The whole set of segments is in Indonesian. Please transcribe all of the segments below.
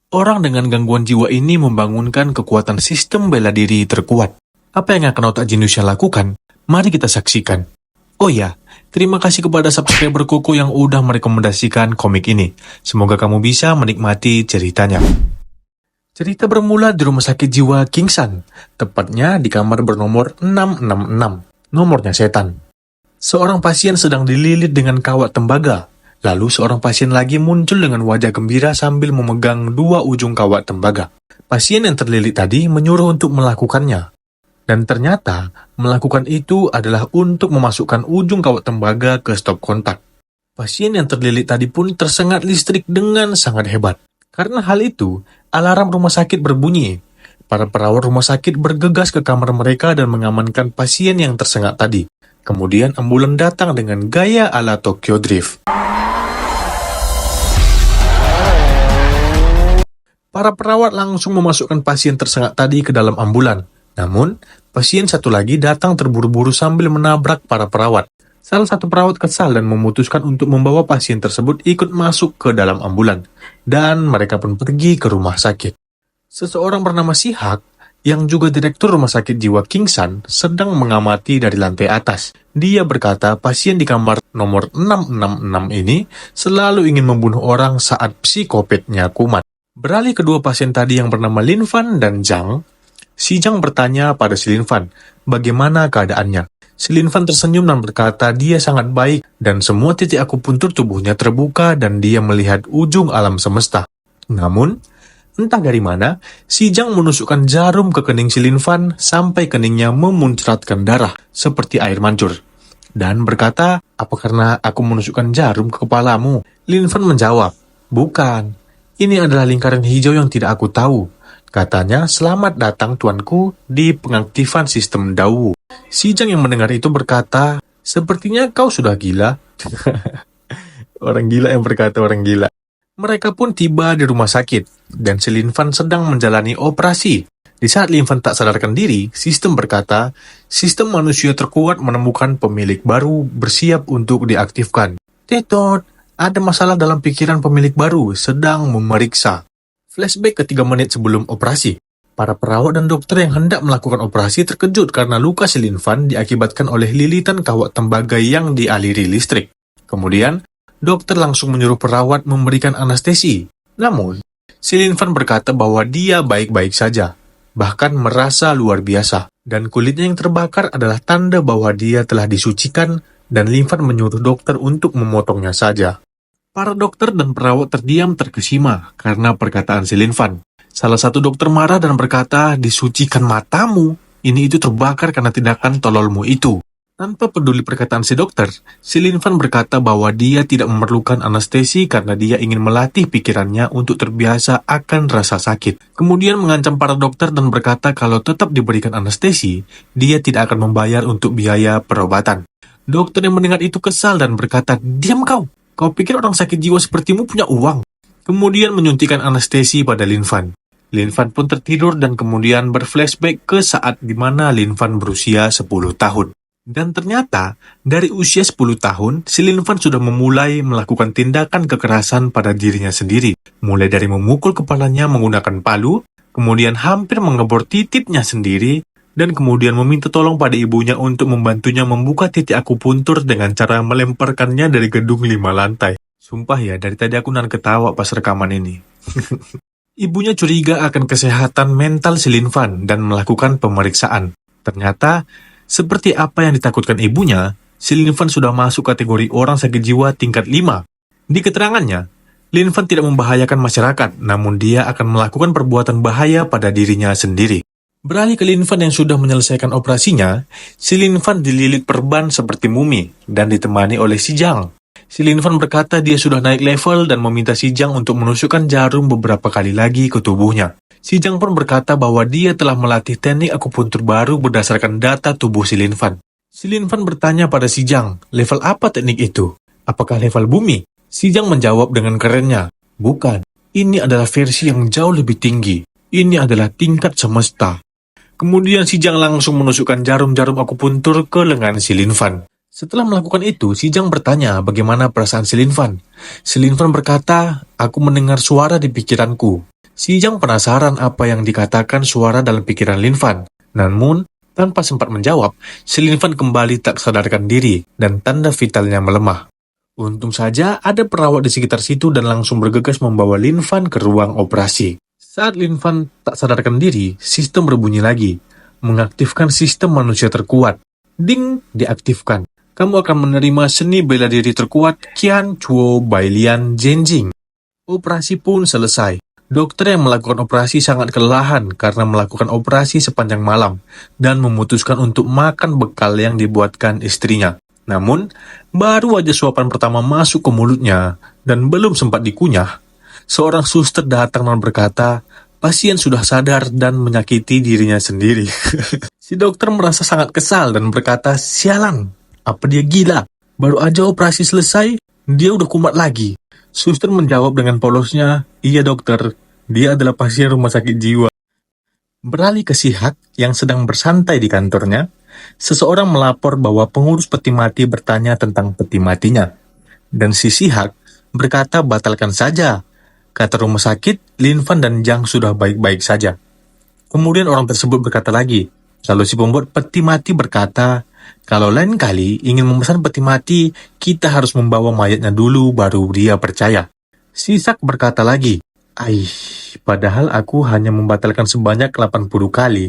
Orang dengan gangguan jiwa ini membangunkan kekuatan sistem bela diri terkuat. Apa yang akan otak jeniusnya lakukan? Mari kita saksikan. Oh ya, terima kasih kepada subscriber Koko yang udah merekomendasikan komik ini. Semoga kamu bisa menikmati ceritanya. Cerita bermula di rumah sakit jiwa Kingsan, tepatnya di kamar bernomor 666. Nomornya setan. Seorang pasien sedang dililit dengan kawat tembaga. Lalu seorang pasien lagi muncul dengan wajah gembira sambil memegang dua ujung kawat tembaga. Pasien yang terlilit tadi menyuruh untuk melakukannya. Dan ternyata, melakukan itu adalah untuk memasukkan ujung kawat tembaga ke stop kontak. Pasien yang terlilit tadi pun tersengat listrik dengan sangat hebat. Karena hal itu, alarm rumah sakit berbunyi. Para perawat rumah sakit bergegas ke kamar mereka dan mengamankan pasien yang tersengat tadi. Kemudian ambulan datang dengan gaya ala Tokyo Drift. Para perawat langsung memasukkan pasien tersengat tadi ke dalam ambulan. Namun, pasien satu lagi datang terburu-buru sambil menabrak para perawat. Salah satu perawat kesal dan memutuskan untuk membawa pasien tersebut ikut masuk ke dalam ambulan. Dan mereka pun pergi ke rumah sakit. Seseorang bernama Shihak, yang juga direktur rumah sakit jiwa Kingsan, sedang mengamati dari lantai atas. Dia berkata pasien di kamar nomor 666 ini selalu ingin membunuh orang saat psikopatnya kumat. Beralih kedua pasien tadi yang bernama Lin Fan dan Zhang, si Zhang bertanya pada si Lin Fan, bagaimana keadaannya? Si Lin Fan tersenyum dan berkata dia sangat baik dan semua titik akupuntur tubuhnya terbuka dan dia melihat ujung alam semesta. Namun, entah dari mana, si Zhang menusukkan jarum ke kening si Lin Fan sampai keningnya memuncratkan darah seperti air mancur. Dan berkata, apa karena aku menusukkan jarum ke kepalamu? Lin Fan menjawab, bukan. Ini adalah lingkaran hijau yang tidak aku tahu. Katanya, selamat datang tuanku di pengaktifan sistem Dawu. Si Zhang yang mendengar itu berkata, sepertinya kau sudah gila. Orang gila yang berkata orang gila. Mereka pun tiba di rumah sakit, dan si Lin Fan sedang menjalani operasi. Di saat Lin Fan tak sadarkan diri, sistem berkata, sistem manusia terkuat menemukan pemilik baru bersiap untuk diaktifkan. Tetot, ada masalah dalam pikiran pemilik baru sedang memeriksa. Flashback ke 3 menit sebelum operasi. Para perawat dan dokter yang hendak melakukan operasi terkejut karena luka si Lin Fan diakibatkan oleh lilitan kawat tembaga yang dialiri listrik. Kemudian, dokter langsung menyuruh perawat memberikan anestesi. Namun, si Lin Fan berkata bahwa dia baik-baik saja, bahkan merasa luar biasa. Dan kulitnya yang terbakar adalah tanda bahwa dia telah disucikan dan Lin Fan menyuruh dokter untuk memotongnya saja. Para dokter dan perawat terdiam terkesima karena perkataan si Lin Fan. Salah satu dokter marah dan berkata, disucikan matamu. Ini itu terbakar karena tindakan tololmu itu. Tanpa peduli perkataan si dokter, si Lin Fan berkata bahwa dia tidak memerlukan anestesi karena dia ingin melatih pikirannya untuk terbiasa akan rasa sakit. Kemudian mengancam para dokter dan berkata kalau tetap diberikan anestesi, dia tidak akan membayar untuk biaya perobatan. Dokter yang mendengar itu kesal dan berkata, diam kau. Kau pikir orang sakit jiwa sepertimu punya uang? Kemudian menyuntikkan anestesi pada Lin Fan. Lin Fan pun tertidur dan kemudian berflashback ke saat di mana Lin Fan berusia 10 tahun. Dan ternyata, dari usia 10 tahun, si Lin Fan sudah memulai melakukan tindakan kekerasan pada dirinya sendiri. Mulai dari memukul kepalanya menggunakan palu, kemudian hampir mengebor titiknya sendiri, dan kemudian meminta tolong pada ibunya untuk membantunya membuka titik akupuntur dengan cara melemparkannya dari gedung 5 lantai. Sumpah ya, dari tadi aku nan ketawa pas rekaman ini. Ibunya curiga akan kesehatan mental si Lin Fan dan melakukan pemeriksaan. Ternyata, seperti apa yang ditakutkan ibunya, si Lin Fan sudah masuk kategori orang sakit jiwa tingkat 5. Di keterangannya, Lin Fan tidak membahayakan masyarakat, namun dia akan melakukan perbuatan bahaya pada dirinya sendiri. Beralih ke Lin Fan yang sudah menyelesaikan operasinya, si Lin Fan dililit perban seperti mumi dan ditemani oleh si Zhang. Si Lin Fan berkata dia sudah naik level dan meminta si Zhang untuk menusukkan jarum beberapa kali lagi ke tubuhnya. Si Zhang pun berkata bahwa dia telah melatih teknik akupuntur baru berdasarkan data tubuh si Lin Fan. Si Lin Fan bertanya pada si Zhang, level apa teknik itu? Apakah level bumi? Si Zhang menjawab dengan kerennya, bukan, ini adalah versi yang jauh lebih tinggi. Ini adalah tingkat semesta. Kemudian si Zhang langsung menusukkan jarum-jarum akupuntur ke lengan si Lin Fan. Setelah melakukan itu, si Zhang bertanya bagaimana perasaan si Lin Fan. Si Lin Fan berkata, aku mendengar suara di pikiranku. Si Jang penasaran apa yang dikatakan suara dalam pikiran Lin Fan. Namun, tanpa sempat menjawab, si Lin Fan kembali tak sadarkan diri dan tanda vitalnya melemah. Untung saja ada perawat di sekitar situ dan langsung bergegas membawa Lin Fan ke ruang operasi. Saat Lin Fan tak sadarkan diri, sistem berbunyi lagi. Mengaktifkan sistem manusia terkuat. Ding, diaktifkan. Kamu akan menerima seni bela diri terkuat Qian Chuo Bailian Zhenjing. Operasi pun selesai. Dokter yang melakukan operasi sangat kelelahan karena melakukan operasi sepanjang malam dan memutuskan untuk makan bekal yang dibuatkan istrinya. Namun, baru aja suapan pertama masuk ke mulutnya dan belum sempat dikunyah, seorang suster datang dan berkata, pasien sudah sadar dan menyakiti dirinya sendiri. Si dokter merasa sangat kesal dan berkata, sialan, apa dia gila? Baru aja operasi selesai, dia udah kumat lagi. Suster menjawab dengan polosnya, iya dokter, dia adalah pasien rumah sakit jiwa. Beralih ke Sihak yang sedang bersantai di kantornya, seseorang melapor bahwa pengurus peti mati bertanya tentang peti matinya. Dan si Sihak berkata batalkan saja. Kata rumah sakit, Lin Fan dan Jang sudah baik-baik saja. Kemudian orang tersebut berkata lagi, lalu si pembuat peti mati berkata, kalau lain kali ingin memesan peti mati, kita harus membawa mayatnya dulu baru dia percaya. Sisak berkata lagi, padahal aku hanya membatalkan sebanyak 80 kali.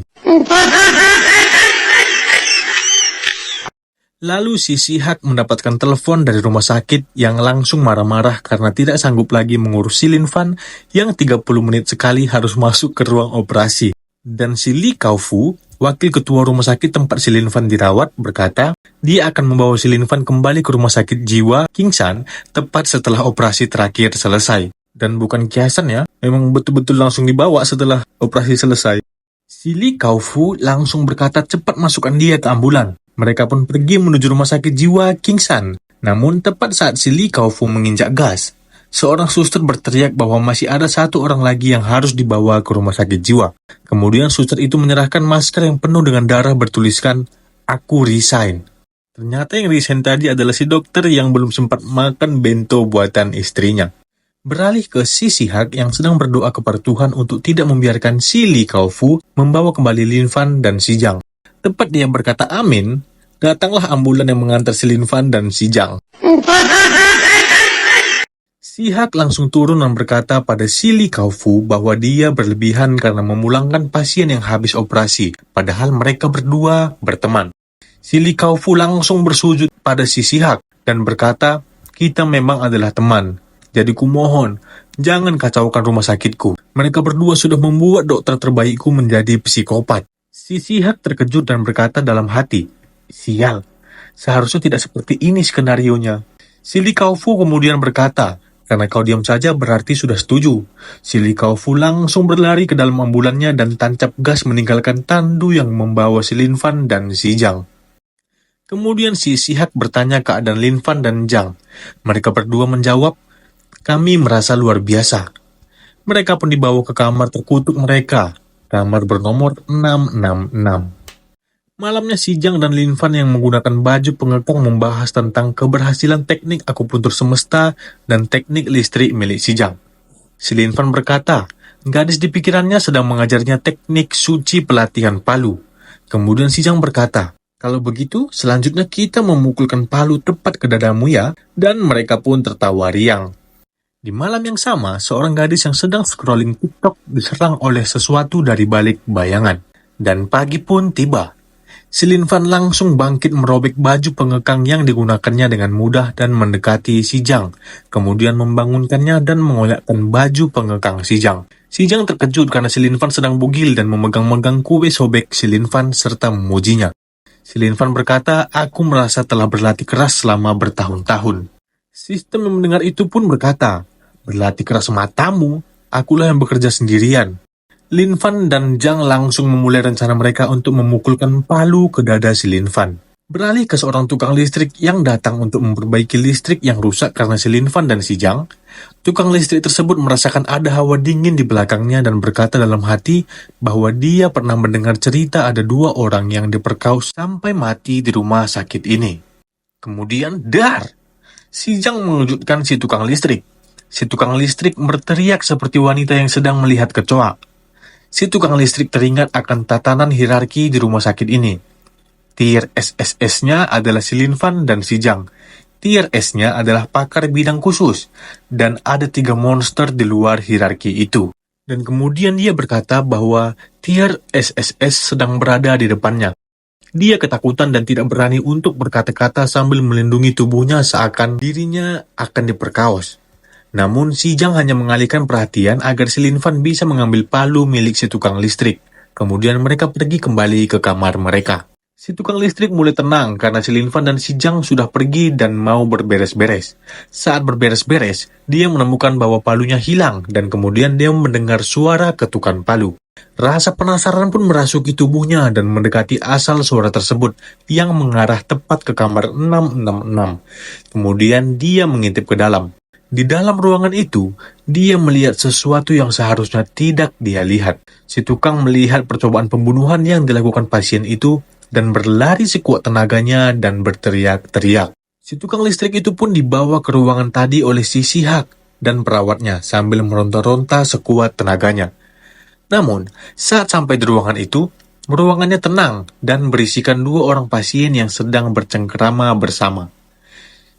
Lalu si Sihak mendapatkan telepon dari rumah sakit yang langsung marah-marah karena tidak sanggup lagi mengurus si Lin Fan yang 30 menit sekali harus masuk ke ruang operasi. Dan si Li Kaofu, wakil ketua rumah sakit tempat si Lin Fan dirawat, berkata dia akan membawa si Lin Fan kembali ke rumah sakit jiwa Kingshan tepat setelah operasi terakhir selesai. Dan bukan kiasan ya, memang betul-betul langsung dibawa setelah operasi selesai. Si Li Kaofu langsung berkata cepat masukkan dia ke ambulan. Mereka pun pergi menuju rumah sakit jiwa Kingshan. Namun tepat saat si Li Kaofu menginjak gas, seorang suster berteriak bahwa masih ada satu orang lagi yang harus dibawa ke rumah sakit jiwa. Kemudian suster itu menyerahkan masker yang penuh dengan darah bertuliskan, aku resign. Ternyata yang resign tadi adalah si dokter yang belum sempat makan bento buatan istrinya. Beralih ke si Sihak yang sedang berdoa kepada Tuhan untuk tidak membiarkan si Li Kaofu membawa kembali Lin Fan dan si Jang. Tepat dia berkata amin, datanglah ambulan yang mengantar si Lin Fan dan si Jang. Sihak langsung turun dan berkata pada si Li Kaofu bahwa dia berlebihan karena memulangkan pasien yang habis operasi, padahal mereka berdua berteman. Si Li Kaofu langsung bersujud pada si Sihak dan berkata, kita memang adalah teman, jadi kumohon, jangan kacaukan rumah sakitku. Mereka berdua sudah membuat dokter terbaikku menjadi psikopat. Si Sihak terkejut dan berkata dalam hati, sial, seharusnya tidak seperti ini skenarionya. Si Li Kaofu kemudian berkata, karena kau diam saja berarti sudah setuju. Si Li Kaofu langsung berlari ke dalam ambulannya dan tancap gas meninggalkan tandu yang membawa si Lin Fan dan si Jang. Kemudian si Sihak bertanya keadaan Lin Fan dan Jang. Mereka berdua menjawab, kami merasa luar biasa. Mereka pun dibawa ke kamar terkutuk mereka. Kamar bernomor 666. Malamnya si Jang dan Lin Fan yang menggunakan baju pengekang membahas tentang keberhasilan teknik akupuntur semesta dan teknik listrik milik si Jang. Si Lin Fan berkata, gadis di pikirannya sedang mengajarnya teknik suci pelatihan palu. Kemudian si Jang berkata, kalau begitu selanjutnya kita memukulkan palu tepat ke dadamu ya, dan mereka pun tertawa riang. Di malam yang sama, seorang gadis yang sedang scrolling TikTok diserang oleh sesuatu dari balik bayangan. Dan pagi pun tiba. Si Lin Fan langsung bangkit merobek baju pengekang yang digunakannya dengan mudah dan mendekati si Jang. Kemudian membangunkannya dan mengoyakkan baju pengekang si Jang. Si Jang terkejut karena si Lin Fan sedang bugil dan memegang-megang kue sobek si Lin Fan serta memujinya. Si Lin Fan berkata, aku merasa telah berlatih keras selama bertahun-tahun. Sistem yang mendengar itu pun berkata, berlatih keras matamu, akulah yang bekerja sendirian. Lin Fan dan Jang langsung memulai rencana mereka untuk memukulkan palu ke dada si Lin Fan. Beralih ke seorang tukang listrik yang datang untuk memperbaiki listrik yang rusak karena si Lin Fan dan si Jang. Tukang listrik tersebut merasakan ada hawa dingin di belakangnya dan berkata dalam hati bahwa dia pernah mendengar cerita ada 2 orang yang diperkaus sampai mati di rumah sakit ini. Kemudian, dar! Si Jang mengejutkan si tukang listrik. si tukang listrik berteriak seperti wanita yang sedang melihat kecoa. Si tukang listrik teringat akan tatanan hierarki di rumah sakit ini. Tier SSS-nya adalah si Lin Fan dan si Jiang. Tier S-nya adalah pakar bidang khusus, dan ada 3 monster di luar hierarki itu. Dan kemudian dia berkata bahwa tier SSS sedang berada di depannya. Dia ketakutan dan tidak berani untuk berkata-kata sambil melindungi tubuhnya seakan dirinya akan diperkaos. Namun si Jiang hanya mengalihkan perhatian agar si Lin Fan bisa mengambil palu milik si tukang listrik. Kemudian mereka pergi kembali ke kamar mereka. Si tukang listrik mulai tenang karena si Lin Fan dan si Jiang sudah pergi dan mau berberes-beres. Saat berberes-beres, dia menemukan bahwa palunya hilang dan kemudian dia mendengar suara ketukan palu. Rasa penasaran pun merasuki tubuhnya dan mendekati asal suara tersebut yang mengarah tepat ke kamar 666. Kemudian dia mengintip ke dalam. Di dalam ruangan itu, dia melihat sesuatu yang seharusnya tidak dia lihat. Si tukang melihat percobaan pembunuhan yang dilakukan pasien itu dan berlari sekuat tenaganya dan berteriak-teriak. Si tukang listrik itu pun dibawa ke ruangan tadi oleh si Sihak dan perawatnya sambil meronta-ronta sekuat tenaganya. Namun, saat sampai di ruangan itu, ruangannya tenang dan berisikan 2 orang pasien yang sedang bercengkerama bersama.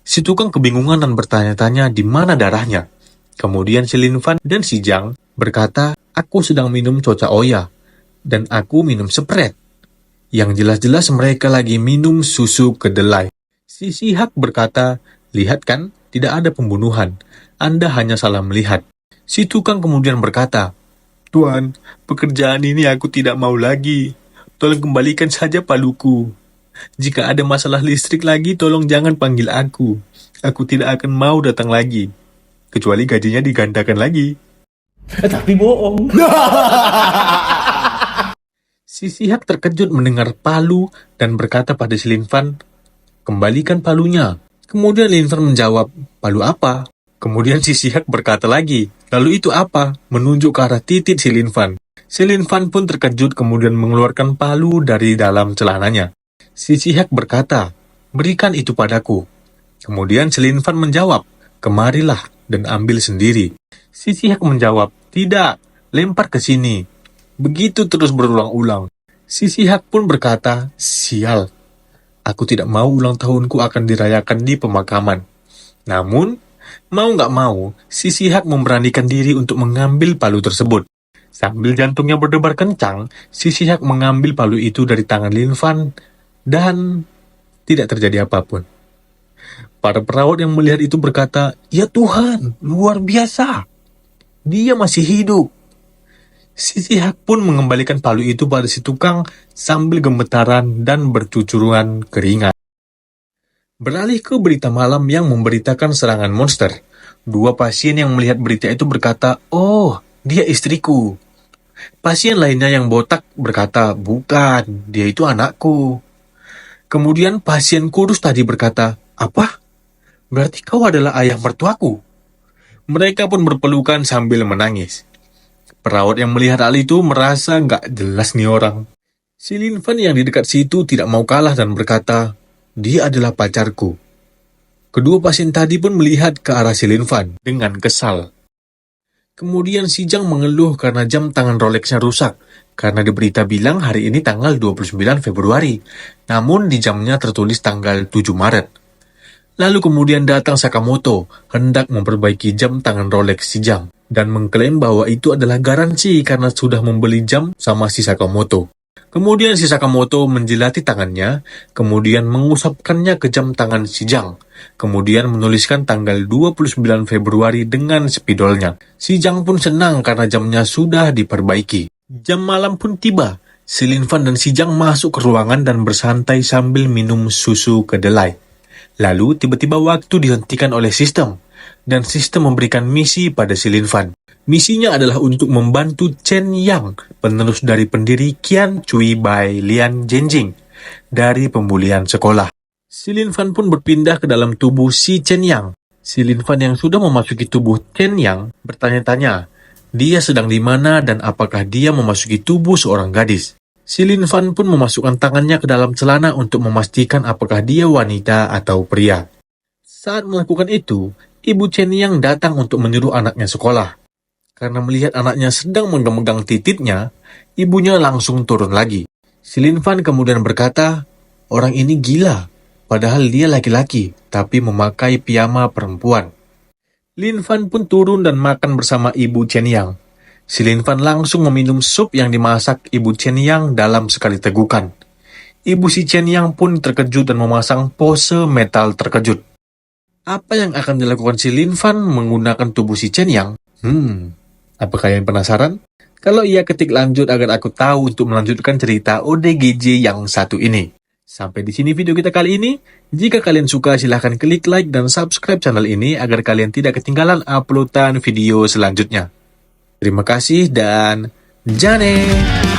Si tukang kebingungan dan bertanya-tanya di mana darahnya. Kemudian si Lin Fan dan si Jiang berkata, "Aku sedang minum coca oya, dan aku minum Sprite." Yang jelas-jelas mereka lagi minum susu kedelai. Si Sihak berkata, "Lihat kan, tidak ada pembunuhan. Anda hanya salah melihat." Si tukang kemudian berkata, "Tuan, pekerjaan ini aku tidak mau lagi. Tolong kembalikan saja paluku. Jika ada masalah listrik lagi, tolong jangan panggil aku. Aku tidak akan mau datang lagi. Kecuali gajinya digandakan lagi." Tapi bohong. Si Sihak terkejut mendengar palu dan berkata pada si Lin Fan, "Kembalikan palunya." Kemudian Lin Fan menjawab, "Palu apa?" Kemudian si Sihak berkata lagi, "Lalu itu apa?" menunjuk ke arah titik si Lin Fan. Si Lin Fan pun terkejut kemudian mengeluarkan palu dari dalam celananya. Si Sihak berkata, "Berikan itu padaku." Kemudian si Lin Fan menjawab, "Kemarilah dan ambil sendiri." Si Sihak menjawab, "Tidak, lempar ke sini." Begitu terus berulang-ulang. Si Sihak pun berkata, "Sial, aku tidak mau ulang tahunku akan dirayakan di pemakaman." Namun, mau nggak mau, si Sihak memberanikan diri untuk mengambil palu tersebut. Sambil jantungnya berdebar kencang, si Sihak mengambil palu itu dari tangan Lin Fan dan tidak terjadi apapun. Para perawat yang melihat itu berkata, "Ya Tuhan, luar biasa. Dia masih hidup." Si Sihak pun mengembalikan palu itu pada si tukang sambil gemetaran dan bercucuran keringat. Beralih ke berita malam yang memberitakan serangan monster. 2 pasien yang melihat berita itu berkata, "Oh, dia istriku." Pasien lainnya yang botak berkata, "Bukan, dia itu anakku." Kemudian pasien kurus tadi berkata, "Apa? Berarti kau adalah ayah mertuaku." Mereka pun berpelukan sambil menangis. Perawat yang melihat hal itu merasa nggak jelas nih orang. Si Lin Fan yang di dekat situ tidak mau kalah dan berkata, "Dia adalah pacarku." Kedua pasien tadi pun melihat ke arah si Lin Fan dengan kesal. Kemudian si Jiang mengeluh karena jam tangan Rolex-nya rusak, karena di berita bilang hari ini tanggal 29 Februari, namun di jamnya tertulis tanggal 7 Maret. Lalu kemudian datang Sakamoto, hendak memperbaiki jam tangan Rolex si Jiang, dan mengklaim bahwa itu adalah garansi karena sudah membeli jam sama si Sakamoto. Kemudian si Sakamoto menjilati tangannya, kemudian mengusapkannya ke jam tangan si Jiang. Kemudian menuliskan tanggal 29 Februari dengan spidolnya. Si Jiang pun senang karena jamnya sudah diperbaiki. Jam malam pun tiba. Si Lin Fan dan si Jiang masuk ke ruangan dan bersantai sambil minum susu kedelai. Lalu tiba-tiba waktu dihentikan oleh sistem, dan sistem memberikan misi pada si Lin Fan. Misinya adalah untuk membantu Chen Yang, penerus dari pendiri Qian Cui Bai Lian Zhenjing, dari pemulihan sekolah. Si Lin Fan pun berpindah ke dalam tubuh si Chen Yang. Si Lin Fan yang sudah memasuki tubuh Chen Yang bertanya-tanya, dia sedang di mana dan apakah dia memasuki tubuh seorang gadis. Si Lin Fan pun memasukkan tangannya ke dalam celana untuk memastikan apakah dia wanita atau pria. Saat melakukan itu, Ibu Chen Yang datang untuk menyuruh anaknya sekolah. Karena melihat anaknya sedang memegang tititnya, ibunya langsung turun lagi. Si Lin Fan kemudian berkata, orang ini gila, padahal dia laki-laki, tapi memakai piyama perempuan. Lin Fan pun turun dan makan bersama Ibu Chen Yang. Si Lin Fan langsung meminum sup yang dimasak Ibu Chen Yang dalam sekali tegukan. Ibu si Chen Yang pun terkejut dan memasang pose metal terkejut. Apa yang akan dilakukan si Lin Fan menggunakan tubuh si Chen Yang? Apa kalian penasaran? Kalau iya, ketik lanjut agar aku tahu untuk melanjutkan cerita ODGJ yang satu ini. Sampai di sini video kita kali ini. Jika kalian suka, silahkan klik like dan subscribe channel ini agar kalian tidak ketinggalan uploadan video selanjutnya. Terima kasih dan jane!